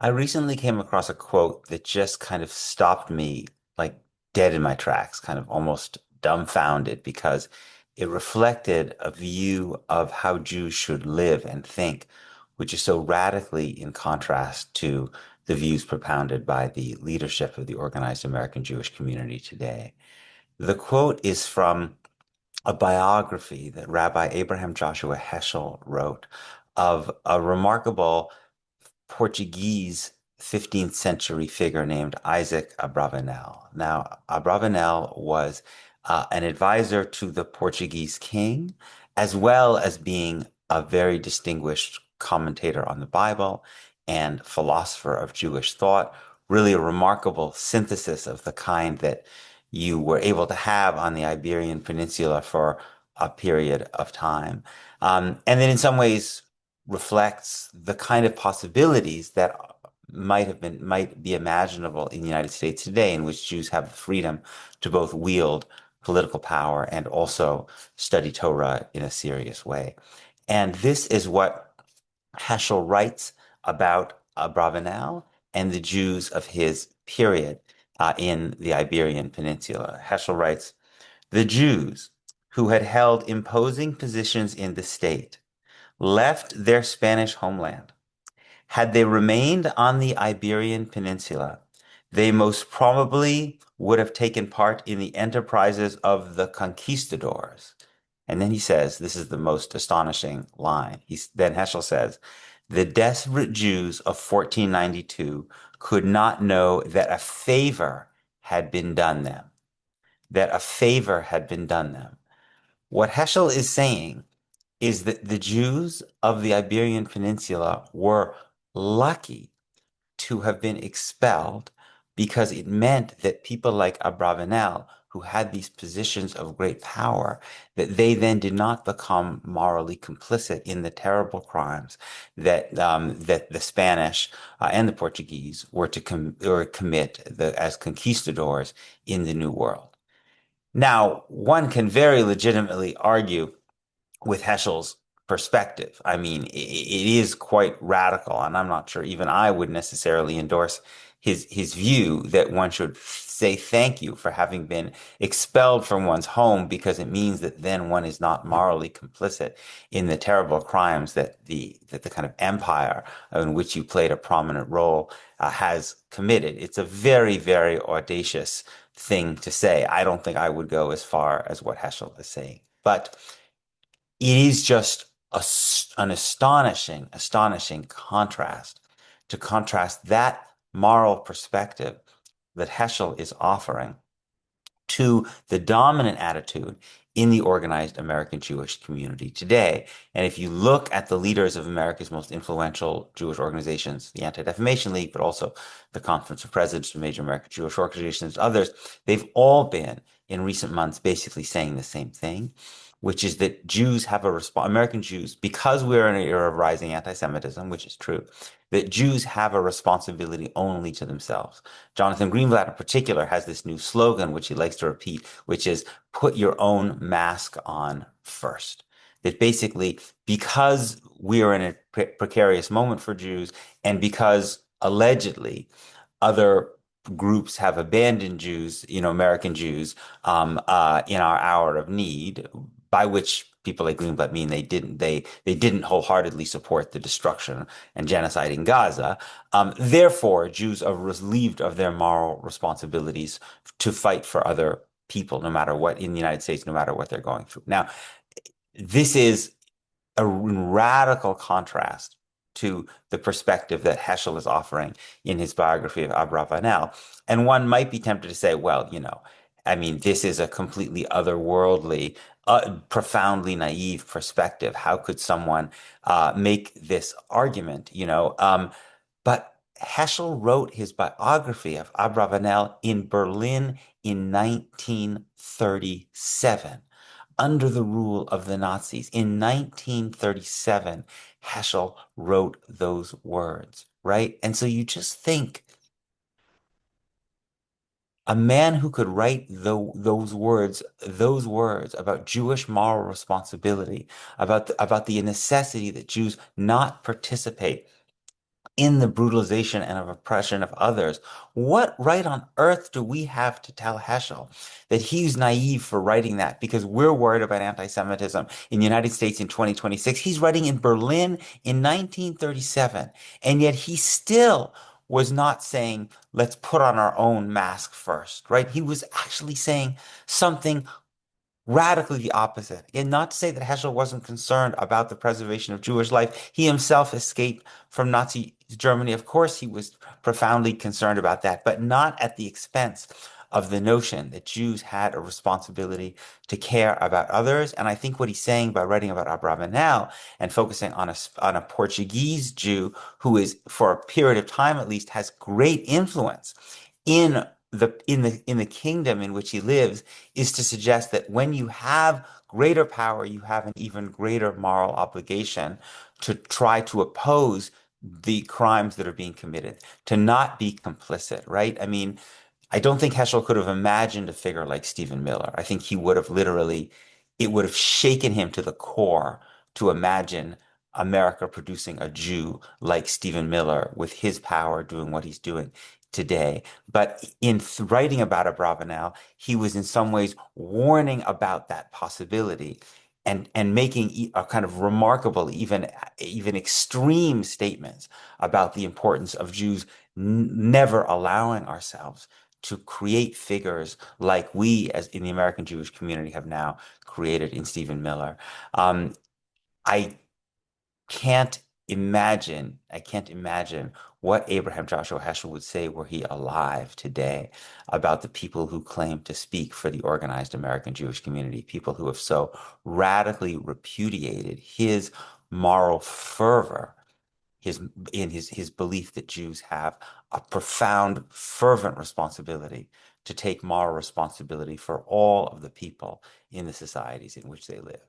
I recently came across a quote that just kind of stopped me like dead in my tracks, kind of almost dumbfounded because it reflected a view of how Jews should live and think, which is so radically in contrast to the views propounded by the leadership of the organized American Jewish community today. The quote is from a biography that Rabbi Abraham Joshua Heschel wrote of a remarkable Portuguese 15th century figure named Isaac Abravanel. Now, Abravanel was an advisor to the Portuguese king, as well as being a very distinguished commentator on the Bible and philosopher of Jewish thought. Really a remarkable synthesis of the kind that you were able to have on the Iberian Peninsula for a period of time. And then in some ways, reflects the kind of possibilities that might be imaginable in the United States today, in which Jews have the freedom to both wield political power and also study Torah in a serious way. And this is what Heschel writes about Abravanel and the Jews of his period in the Iberian Peninsula. Heschel writes, the Jews who had held imposing positions in the state left their Spanish homeland. Had they remained on the Iberian Peninsula, they most probably would have taken part in the enterprises of the conquistadors. And then he says, this is the most astonishing line. Then Heschel says, the desperate Jews of 1492 could not know that a favor had been done them, that a favor had been done them. What Heschel is saying is that the Jews of the Iberian Peninsula were lucky to have been expelled because it meant that people like Abravanel, who had these positions of great power, that they then did not become morally complicit in the terrible crimes that the Spanish and the Portuguese were to commit as conquistadors in the New World. Now, one can very legitimately argue with Heschel's perspective. I mean, it is quite radical, and I'm not sure even I would necessarily endorse his view that one should say thank you for having been expelled from one's home because it means that then one is not morally complicit in the terrible crimes that the kind of empire in which you played a prominent role has committed. It's a very, very audacious thing to say. I don't think I would go as far as what Heschel is saying, but it is just an astonishing contrast to contrast that moral perspective that Heschel is offering to the dominant attitude in the organized American Jewish community today. And if you look at the leaders of America's most influential Jewish organizations, the Anti-Defamation League, but also the Conference of Presidents of major American Jewish organizations, others, they've all been in recent months basically saying the same thing, which is that Jews have a American Jews, because we're in an era of rising anti-Semitism, which is true, that Jews have a responsibility only to themselves. Jonathan Greenblatt in particular has this new slogan, which he likes to repeat, which is put your own mask on first. That basically, because we are in a precarious moment for Jews, and because allegedly other groups have abandoned Jews, American Jews, in our hour of need, by which people like Greenblatt mean they didn't wholeheartedly support the destruction and genocide in Gaza. Therefore, Jews are relieved of their moral responsibilities to fight for other people, no matter what, in the United States, no matter what they're going through. Now, this is a radical contrast to the perspective that Heschel is offering in his biography of Abravanel. And one might be tempted to say, well, I mean, this is a completely otherworldly, profoundly naive perspective. How could someone make this argument, but Heschel wrote his biography of Abravanel in Berlin in 1937 under the rule of the Nazis. In 1937, Heschel wrote those words, right? And so you just think a man who could write those words about Jewish moral responsibility, about the necessity that Jews not participate in the brutalization and of oppression of others. What right on earth do we have to tell Heschel that he's naive for writing that because we're worried about anti-Semitism in the United States in 2026? He's writing in Berlin in 1937, and yet he still was not saying, let's put on our own mask first, right? He was actually saying something radically the opposite. And not to say that Heschel wasn't concerned about the preservation of Jewish life. He himself escaped from Nazi Germany. Of course, he was profoundly concerned about that, but not at the expense of the notion that Jews had a responsibility to care about others. And I think what he's saying by writing about Abravanel and focusing on a Portuguese Jew who is, for a period of time at least, has great influence in the kingdom in which he lives, is to suggest that when you have greater power, you have an even greater moral obligation to try to oppose the crimes that are being committed, to not be complicit, right? I mean, I don't think Heschel could have imagined a figure like Stephen Miller. I think he would have literally, it would have shaken him to the core to imagine America producing a Jew like Stephen Miller with his power doing what he's doing today. But in writing about Abravanel, he was in some ways warning about that possibility and making a kind of remarkable, even extreme statements about the importance of Jews never allowing ourselves to create figures like we, as in the American Jewish community, have now created in Stephen Miller. Um, I I can't imagine what Abraham Joshua Heschel would say were he alive today about the people who claim to speak for the organized American Jewish community, people who have so radically repudiated his moral fervor, his his belief that Jews have a profound, fervent responsibility to take moral responsibility for all of the people in the societies in which they live.